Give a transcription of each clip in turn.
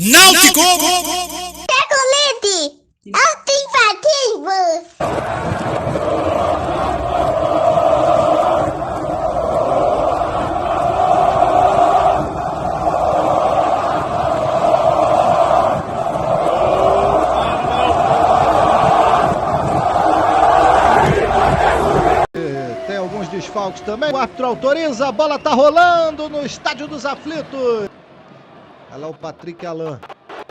Náutico! Chocolate! Alternativos! Tem alguns desfalques também. O árbitro autoriza, a bola tá rolando no Estádio dos Aflitos. Olha lá o Patrick Alain.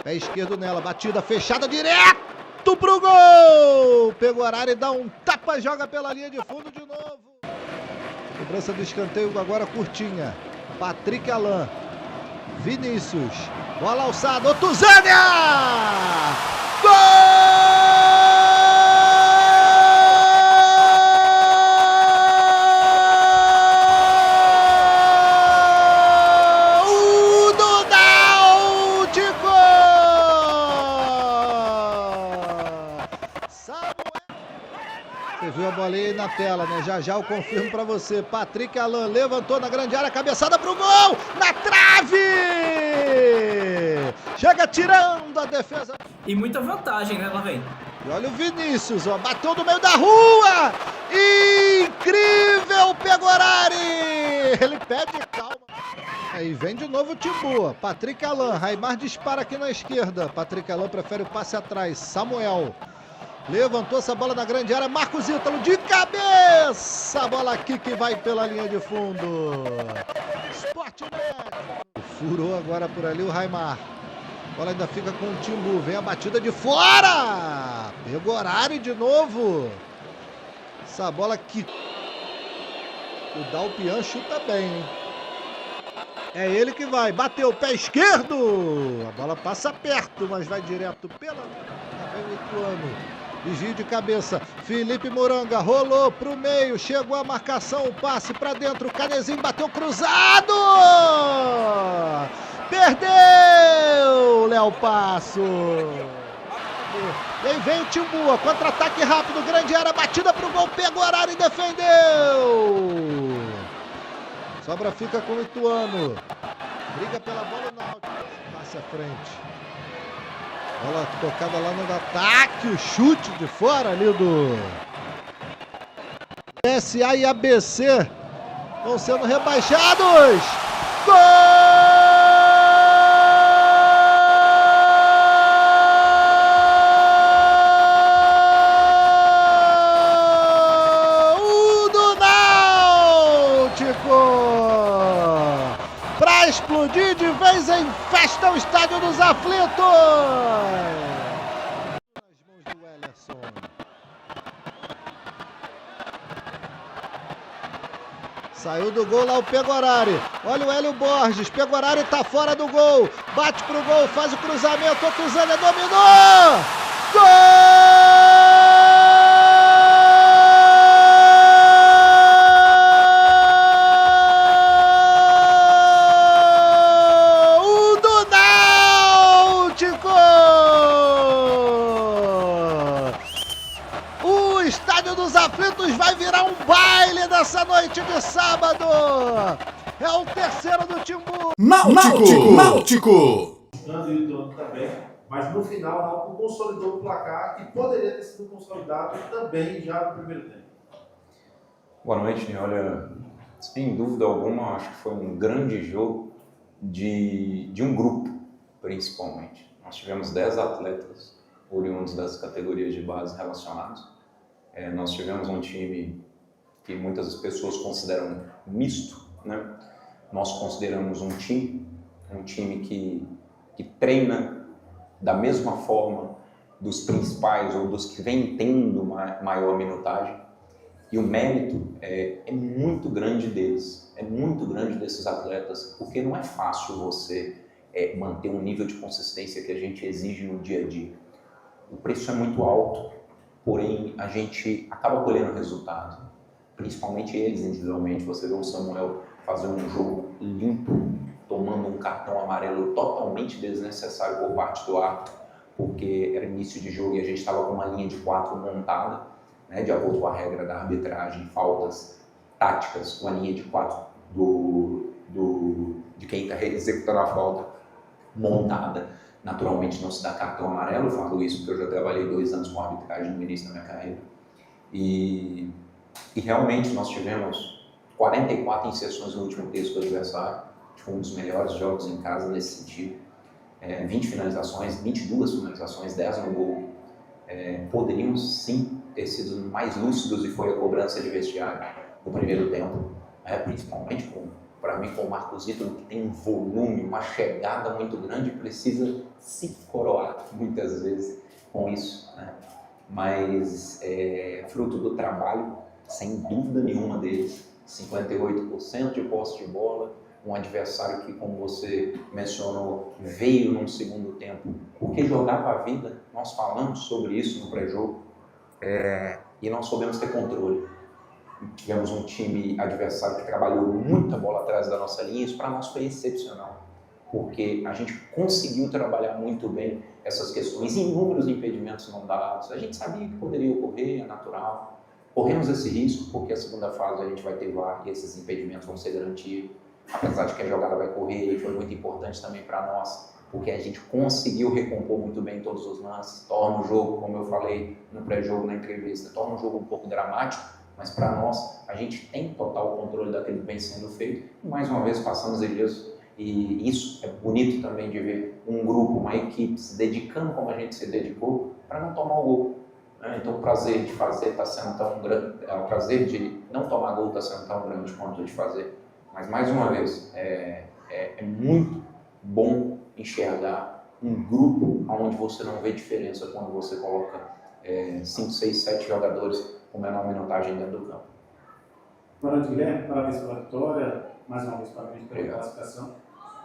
Pé esquerdo nela, batida fechada direto pro gol. Pegou o Arara e dá um tapa, joga pela linha de fundo de novo. Cobrança do escanteio agora curtinha. Patrick Alain. Vinícius. Bola alçada. Otuzânia! Gol! Você viu a bola aí na tela, né? Já eu confirmo pra você. Patrick Alain levantou na grande área, cabeçada pro gol! Na trave! Chega tirando a defesa. E muita vantagem, né? Lá vem. E olha o Vinícius, ó. Bateu no meio da rua! Incrível, Pegorari! Ele pede calma. Aí vem de novo o Timbu. Patrick Alain. Raimar dispara aqui na esquerda. Patrick Alain prefere o passe atrás. Samuel. Levantou essa bola na grande área, Marcos Ítalo de cabeça, a bola aqui que vai pela linha de fundo. Sportnet. Furou agora por ali o Raimar. A bola ainda fica com o Timbu, vem a batida de fora. Pegorari de novo. Essa bola aqui. O Dalpian chuta bem, hein? É ele que vai, bateu o pé esquerdo. A bola passa perto, mas vai direto pela... Vem o Ituano. Desvio de cabeça, Felipe Moranga rolou pro meio, chegou a marcação, o passe pra dentro, o Canezinho bateu cruzado! Perdeu, Léo Passo! E aí vem o Timbu, contra-ataque rápido, grande área, batida pro gol, pegou o Arara e defendeu! Sobra fica com o Ituano, briga pela bola o Náutico, passe à frente. Bola tocada lá no ataque, o chute de fora ali do SA e ABC vão sendo rebaixados. Gol do Náutico! Pra explodir de vez em festa o Estádio dos Aflitos! Nas mãos do Wellerson. Saiu do gol lá o Pegorari. Olha o Hélio Borges. Pegorari tá fora do gol. Bate pro gol, faz o cruzamento. Otuzânia dominou! Gol! O Estádio dos Aflitos vai virar um baile nessa noite de sábado. É o terceiro do Timbu. Náutico! Também, mas no final o Náutico consolidou o placar e poderia ter sido consolidado também já no primeiro tempo. Boa noite, olha, sem dúvida alguma, acho que foi um grande jogo de um grupo, principalmente. Nós tivemos 10 atletas oriundos das categorias de base relacionados. Nós tivemos um time que muitas pessoas consideram misto, né? Nós consideramos um time que treina da mesma forma dos principais ou dos que vêm tendo maior minutagem. E o mérito é muito grande deles, é muito grande desses atletas, porque não é fácil você manter um nível de consistência que a gente exige no dia a dia. O preço é muito alto, porém a gente acaba colhendo resultado, principalmente eles individualmente. Você vê o Samuel fazendo um jogo limpo, tomando um cartão amarelo totalmente desnecessário por parte do árbitro, porque era início de jogo e a gente estava com uma linha de 4 montada, né, de acordo com a regra da arbitragem, faltas táticas com a linha de 4 de quem está executando a falta montada na naturalmente não se dá cartão amarelo, eu falo isso porque eu já trabalhei 2 anos com arbitragem no início da minha carreira. E realmente nós tivemos 44 inserções no último terço do adversário, foi um dos melhores jogos em casa nesse sentido. 20 finalizações, 22 finalizações, 10 no gol. Poderíamos sim ter sido mais lúcidos e foi a cobrança de vestiário no primeiro tempo, principalmente para mim com o Marcos Ítalo, que tem um volume, uma chegada muito grande, precisa se coroar muitas vezes com isso, né? Mas fruto do trabalho, sem dúvida nenhuma deles, 58% de posse de bola, um adversário que, como você mencionou, veio num segundo tempo, porque jogava a vida, nós falamos sobre isso no pré-jogo, e nós soubemos ter controle. Tivemos um time adversário que trabalhou muita bola atrás da nossa linha, isso para nós foi excepcional, porque a gente conseguiu trabalhar muito bem essas questões, inúmeros impedimentos não dados, a gente sabia que poderia ocorrer, é natural, corremos esse risco, porque a segunda fase a gente vai ter VAR e esses impedimentos vão ser garantidos, apesar de que a jogada vai correr, e foi muito importante também para nós, porque a gente conseguiu recompor muito bem todos os lances, torna o jogo, como eu falei no pré-jogo, na entrevista, torna o jogo um pouco dramático, mas para nós, a gente tem total controle daquilo que vem sendo feito, e mais uma vez passamos ileso, e isso é bonito também de ver um grupo, uma equipe se dedicando como a gente se dedicou para não tomar o gol. Então o prazer de fazer está sendo tão grande, o prazer de não tomar gol está sendo tão grande quanto o de fazer. Mas mais uma vez, é muito bom enxergar um grupo onde você não vê diferença quando você coloca 5, 6, 7 jogadores com menor minutagem dentro do campo. Boa noite, Guilherme. Parabéns pela vitória. Mais uma vez, parabéns pela classificação.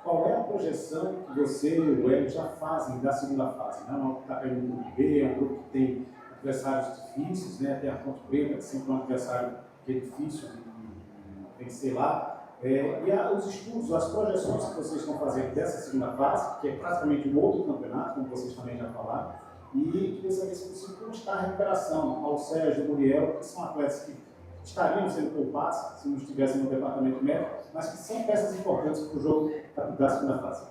Qual é a projeção que você e o Hélio já fazem da segunda fase? Não é um que está caindo no grupo B, é um grupo que tem adversários difíceis, né? Tem a Ponte Preta, que sempre é um adversário que é difícil de vencer lá. E os estudos, as projeções que vocês estão fazendo dessa segunda fase, que é praticamente um outro campeonato, como vocês também já falaram, e queria saber se possível como está a recuperação ao Sérgio, ao Muriel, que são atletas que estariam sendo poupados se não estivessem no departamento médico, mas que são peças importantes para o jogo da segunda fase.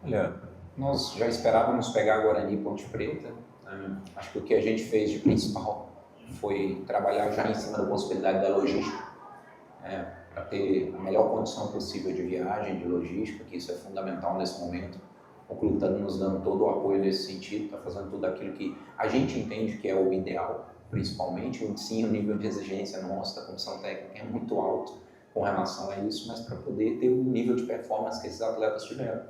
Olha, nós já esperávamos pegar Guarani e Ponte Preta, né? Acho que o que a gente fez de principal foi trabalhar já em cima da possibilidade da logística, para ter a melhor condição possível de viagem, de logística, que isso é fundamental nesse momento. O clube está nos dando todo o apoio nesse sentido, está fazendo tudo aquilo que a gente entende que é o ideal, principalmente. Sim, o nível de exigência nossa da comissão técnica é muito alto com relação a isso, mas para poder ter o nível de performance que esses atletas tiveram.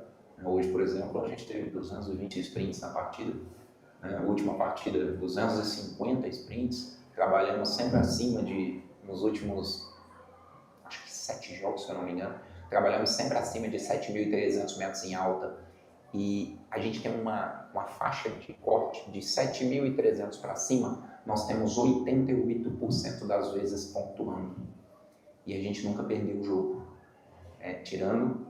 Hoje, por exemplo, a gente teve 220 sprints na partida, a última partida 250 sprints, trabalhamos sempre acima de, nos últimos, acho que 7 jogos, se eu não me engano, trabalhamos sempre acima de 7.300 metros em alta, e a gente tem uma faixa de corte de 7.300 para cima, nós temos 88% das vezes pontuando. E a gente nunca perdeu o jogo. Tirando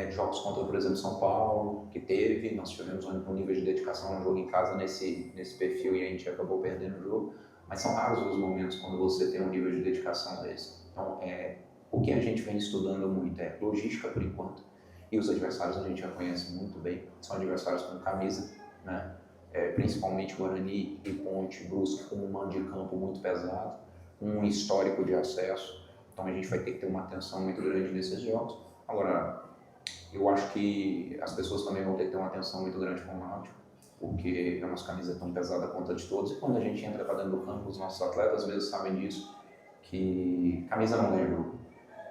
jogos contra, por exemplo, São Paulo, que teve, nós tivemos um nível de dedicação no jogo em casa nesse perfil e a gente acabou perdendo o jogo. Mas são raros os momentos quando você tem um nível de dedicação desse. Então, o que a gente vem estudando muito é logística, por enquanto. E os adversários a gente já conhece muito bem, são adversários com camisa, né? Principalmente Guarani e Ponte, Brusque, com um mando de campo muito pesado, um histórico de acesso, então a gente vai ter que ter uma atenção muito grande nesses jogos. Agora, eu acho que as pessoas também vão ter que ter uma atenção muito grande com o Náutico, porque a nossa camisa é tão pesada quanto a de todos, e quando a gente entra para dentro do campo, os nossos atletas às vezes sabem disso, que camisa não ganha jogo,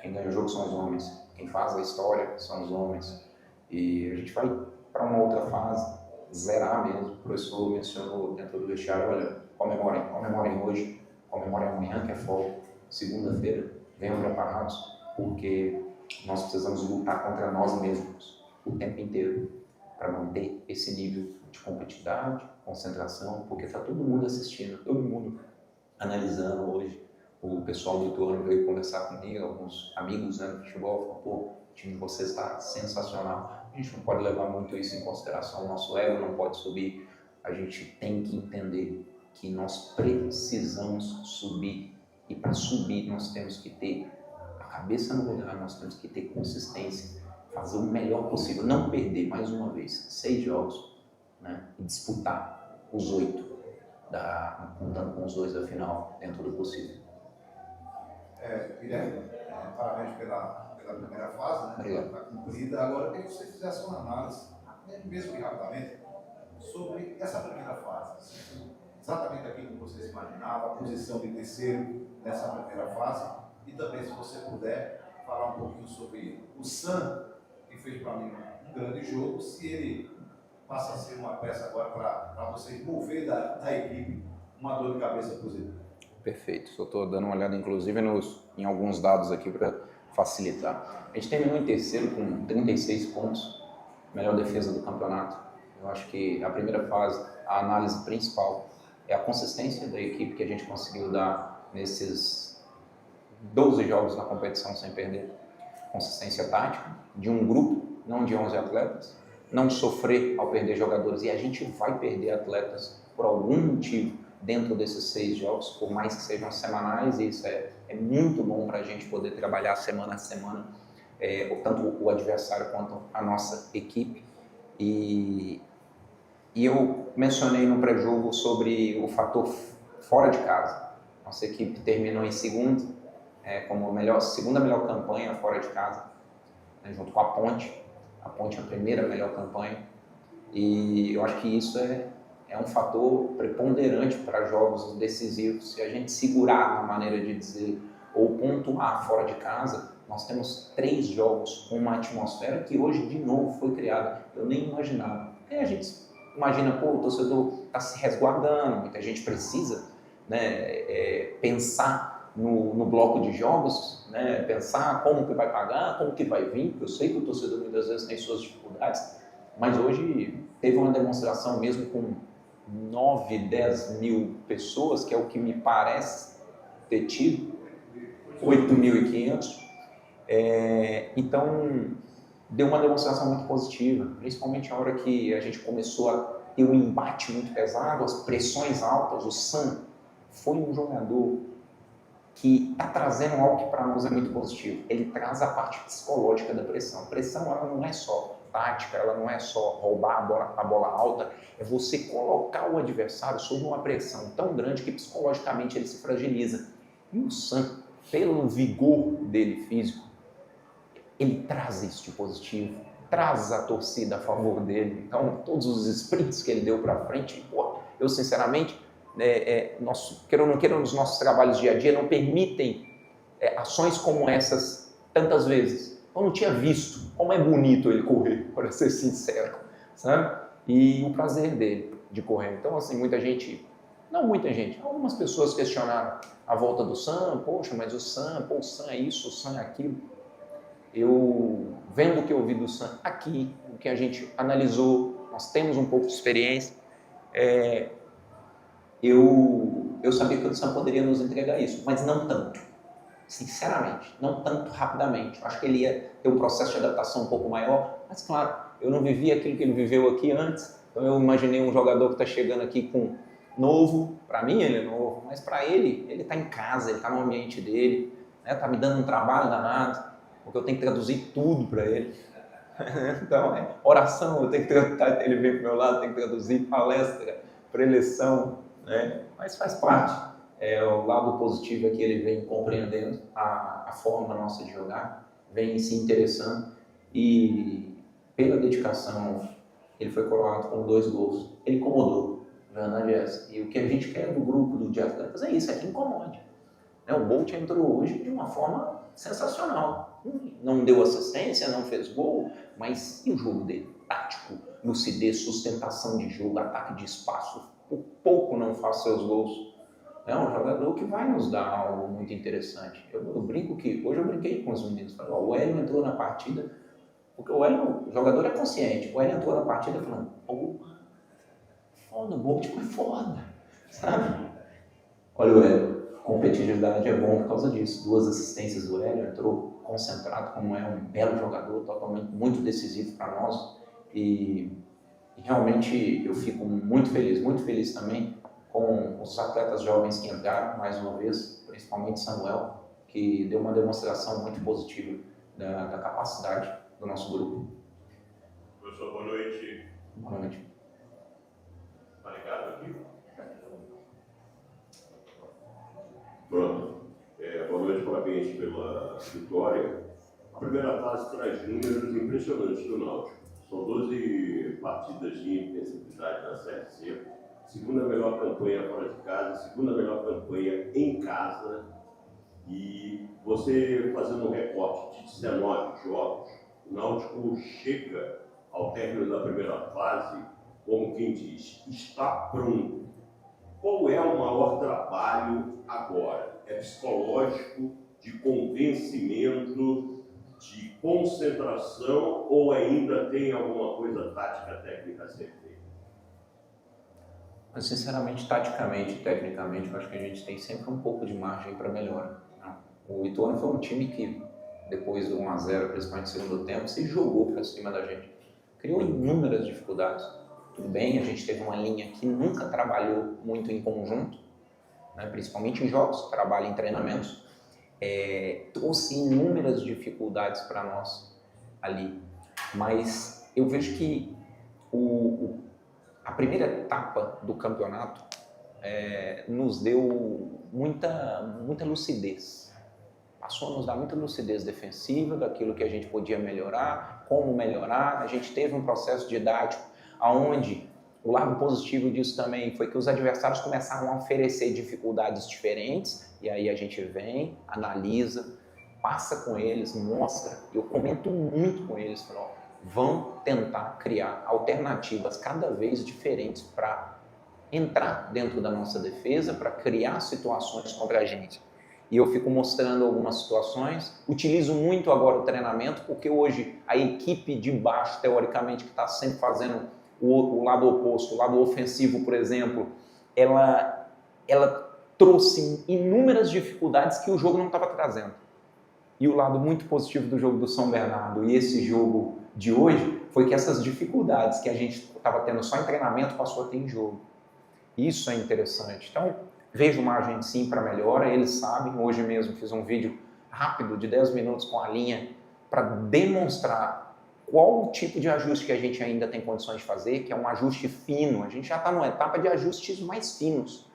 quem ganha o jogo são os homens. Quem faz a história são os homens. E a gente vai para uma outra fase, zerar mesmo. O professor mencionou dentro do vestiário, olha, comemorem hoje, comemorem amanhã, que é folga. Segunda-feira, venham preparados, porque nós precisamos lutar contra nós mesmos o tempo inteiro para manter esse nível de competitividade, concentração, porque está todo mundo assistindo, todo mundo analisando hoje. O pessoal do Ituano veio conversar comigo, alguns amigos, né, do futebol, falaram, pô, o time de vocês está sensacional. A gente não pode levar muito isso em consideração, o nosso ego não pode subir. A gente tem que entender que nós precisamos subir, e para subir nós temos que ter a cabeça no lugar, nós temos que ter consistência. fazer o melhor possível, não perder mais uma vez 6 jogos, né, e disputar os 8, contando com os 2 da final, dentro do possível. Guilherme, parabéns pela primeira fase, né? Obrigado. Está cumprida. Agora, eu queria que você fizesse uma análise, mesmo que rapidamente, sobre essa primeira fase. Exatamente aquilo que você se imaginava, a posição de terceiro nessa primeira fase. E também, se você puder, falar um pouquinho sobre o Sam, que fez para mim um grande jogo, se ele passa a ser uma peça agora para você mover da equipe uma dor de cabeça positiva. Perfeito. Eu estou dando uma olhada, inclusive, em alguns dados aqui para facilitar. A gente terminou em terceiro com 36 pontos, melhor defesa do campeonato. Eu acho que a primeira fase, a análise principal, é a consistência da equipe que a gente conseguiu dar nesses 12 jogos na competição sem perder. Consistência tática, de um grupo, não de 11 atletas, não sofrer ao perder jogadores, e a gente vai perder atletas por algum motivo dentro desses 6 jogos, por mais que sejam semanais, e isso é muito bom para a gente poder trabalhar semana a semana, tanto o adversário quanto a nossa equipe. E eu mencionei no pré-jogo sobre o fator fora de casa. Nossa equipe terminou em segundo, como segunda melhor campanha fora de casa, né, junto com a Ponte. A Ponte é a primeira melhor campanha. E eu acho que isso é um fator preponderante para jogos decisivos. Se a gente segurar na maneira de dizer, ou pontuar fora de casa, nós temos 3 jogos com uma atmosfera que hoje de novo foi criada. Eu nem imaginava. Porque a gente imagina, o torcedor está se resguardando, muita gente precisa, né, pensar no bloco de jogos, né, pensar como que vai pagar, como que vai vir, porque eu sei que o torcedor muitas vezes tem suas dificuldades, mas hoje teve uma demonstração mesmo com 9, 10 mil pessoas, que é o que me parece ter tido, 8.500. Então, deu uma demonstração muito positiva, principalmente a hora que a gente começou a ter um embate muito pesado, as pressões altas. O Sam foi um jogador que está trazendo algo que para nós é muito positivo. Ele traz a parte psicológica da pressão. Pressão, ela não é só tática, ela não é só roubar a bola alta, é você colocar o adversário sob uma pressão tão grande que psicologicamente ele se fragiliza. E o Sam, pelo vigor dele físico, ele traz isso de positivo, traz a torcida a favor dele. Então, todos os sprints que ele deu para frente, eu sinceramente, queira ou não queira, nos nossos trabalhos dia a dia, não permitem ações como essas tantas vezes. Eu não tinha visto como é bonito ele correr, para ser sincero, sabe? E o prazer dele de correr. Então, assim, algumas pessoas questionaram a volta do Sam, poxa, mas o Sam é isso, o Sam é aquilo. Eu, vendo o que eu vi do Sam aqui, o que a gente analisou, nós temos um pouco de experiência, eu sabia que o Sam poderia nos entregar isso, mas não tanto, sinceramente, não tanto rapidamente. Eu acho que ele ia ter um processo de adaptação um pouco maior, mas claro, eu não vivi aquilo que ele viveu aqui antes, então eu imaginei um jogador que está chegando aqui com novo, para mim ele é novo, mas para ele está em casa, ele está no ambiente dele, está me dando um trabalho danado, porque eu tenho que traduzir tudo para ele. Então, oração, eu tenho que traduzir, ele vem para o meu lado, tenho que traduzir palestra, preleção, né? Mas faz parte. O lado positivo é que ele vem compreendendo a forma nossa de jogar, vem se interessando e, pela dedicação, ele foi coroado com 2 gols. Ele incomodou, a verdade é essa. E o que a gente quer do grupo de atletas é isso, é que incomode. O Bolt entrou hoje de uma forma sensacional. Não deu assistência, não fez gol, mas e o jogo dele? Tático, lucidez, sustentação de jogo, ataque de espaço. Por pouco não faz seus gols. É um jogador que vai nos dar algo muito interessante. Eu brinco que, hoje eu brinquei com os meninos, falei, o Hélio entrou na partida, porque o Hélio, o jogador é consciente, o Hélio entrou na partida falando, foda, o Bolt foi foda, sabe? Olha o Hélio. Competitividade é bom por causa disso. 2 assistências do Hélio, entrou concentrado, como é um belo jogador, totalmente muito decisivo para nós. E realmente eu fico muito feliz também com os atletas jovens que entraram, mais uma vez, principalmente Samuel, que deu uma demonstração muito positiva da capacidade do nosso grupo. Professor, boa noite. Boa noite. Está ligado aqui? Pronto. Boa noite, parabéns pela vitória. A primeira fase traz números impressionantes do Náutico. São 12 partidas de intensividade na Série C. Segunda melhor campanha fora de casa, segunda melhor campanha em casa. E você fazendo um recorte de 19 jogos, o Náutico chega ao término da primeira fase, como quem diz, está pronto. Qual é o maior trabalho agora? É psicológico, de convencimento, de concentração, ou ainda tem alguma coisa tática, técnica a ser feita? Mas, sinceramente, taticamente e tecnicamente, eu acho que a gente tem sempre um pouco de margem para melhora. O Ituano foi um time que, depois do 1-0, principalmente no segundo tempo, se jogou para cima da gente. Criou inúmeras dificuldades. Tudo bem, a gente teve uma linha que nunca trabalhou muito em conjunto, né, principalmente em jogos, trabalha em treinamentos. Trouxe inúmeras dificuldades para nós ali. Mas eu vejo que a primeira etapa do campeonato nos deu muita lucidez. Passou a nos dar muita lucidez defensiva daquilo que a gente podia melhorar, como melhorar. A gente teve um processo didático onde o lado positivo disso também foi que os adversários começaram a oferecer dificuldades diferentes, e aí a gente vem, analisa, passa com eles, mostra. Eu comento muito com eles, falo, vão tentar criar alternativas cada vez diferentes para entrar dentro da nossa defesa, para criar situações contra a gente. E eu fico mostrando algumas situações, utilizo muito agora o treinamento, porque hoje a equipe de baixo, teoricamente, que está sempre fazendo o lado oposto, o lado ofensivo, por exemplo, ela trouxe inúmeras dificuldades que o jogo não estava trazendo. E o lado muito positivo do jogo do São Bernardo e esse jogo de hoje foi que essas dificuldades que a gente estava tendo só em treinamento passou a ter em jogo. Isso é interessante. Então, vejo margem sim para melhora, eles sabem. Hoje mesmo fiz um vídeo rápido de 10 minutos com a linha para demonstrar qual o tipo de ajuste que a gente ainda tem condições de fazer, que é um ajuste fino. A gente já está numa etapa de ajustes mais finos.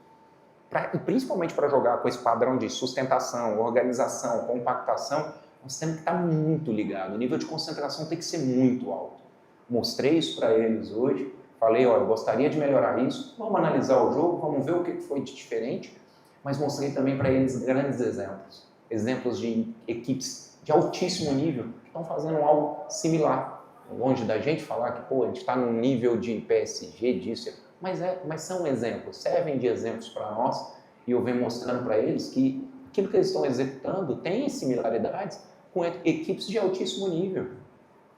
E principalmente para jogar com esse padrão de sustentação, organização, compactação, nós temos que estar muito ligados. O nível de concentração tem que ser muito alto. Mostrei isso para eles hoje. Falei, eu gostaria de melhorar isso. Vamos analisar o jogo, vamos ver o que foi de diferente. Mas mostrei também para eles grandes exemplos. Exemplos de equipes de altíssimo nível que estão fazendo algo similar. Longe da gente falar que a gente está num nível de PSG, disso. Mas são exemplos, servem de exemplos para nós, e eu venho mostrando para eles que aquilo que eles estão executando tem similaridades com equipes de altíssimo nível.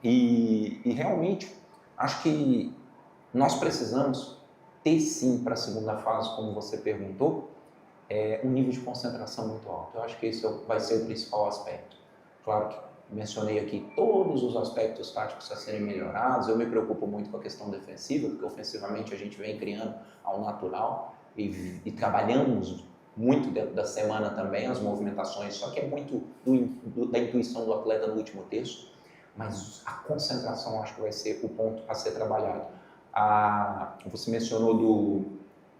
E realmente, acho que nós precisamos ter sim para a segunda fase, como você perguntou, um nível de concentração muito alto. Eu acho que esse vai ser o principal aspecto. Claro que mencionei aqui todos os aspectos táticos a serem melhorados. Eu me preocupo muito com a questão defensiva, porque ofensivamente a gente vem criando ao natural e trabalhamos muito dentro da semana também as movimentações, só que é muito da intuição do atleta no último terço. Mas a concentração acho que vai ser o ponto a ser trabalhado. Você mencionou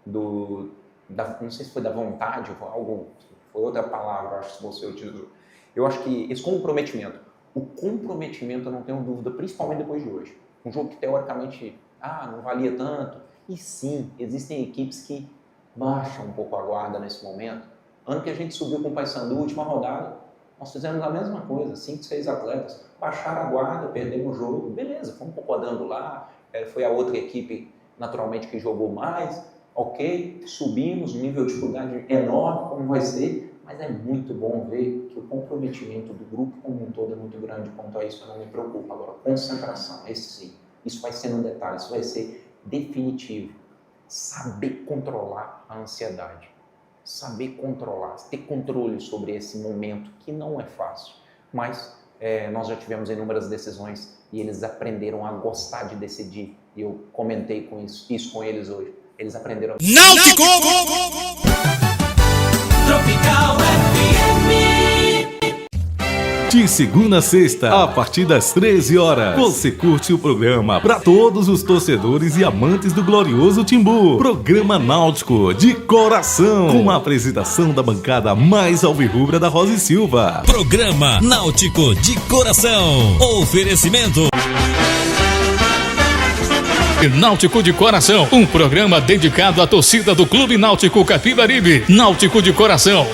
não sei se foi da vontade, foi outra palavra, acho que você utilizou. Eu acho que esse comprometimento, eu não tenho dúvida, principalmente depois de hoje. Um jogo que teoricamente, não valia tanto. E sim, existem equipes que baixam um pouco a guarda nesse momento. Ano que a gente subiu com o Paysandu, última rodada, nós fizemos a mesma coisa, 5, 6 atletas, baixaram a guarda, perdemos o jogo, beleza, fomos concordando lá, foi a outra equipe naturalmente que jogou mais, ok, subimos, nível de dificuldade enorme, como vai ser, mas é muito bom ver que o comprometimento do grupo como um todo é muito grande quanto a isso, eu não me preocupo. Agora, concentração, esse sim, isso vai ser no detalhe, isso vai ser definitivo. Saber controlar a ansiedade, saber controlar, ter controle sobre esse momento que não é fácil, mas nós já tivemos inúmeras decisões e eles aprenderam a gostar de decidir, e eu comentei com isso com eles hoje. Eles aprenderam. Náutico! Tropical FM. De segunda a sexta, a partir das 13 horas, você curte o programa para todos os torcedores e amantes do glorioso Timbu. Programa Náutico de Coração, com a apresentação da bancada mais alvirrubra da Rosa e Silva. Programa Náutico de Coração. Oferecimento Náutico de Coração, um programa dedicado à torcida do Clube Náutico Capibaribe. Náutico de Coração.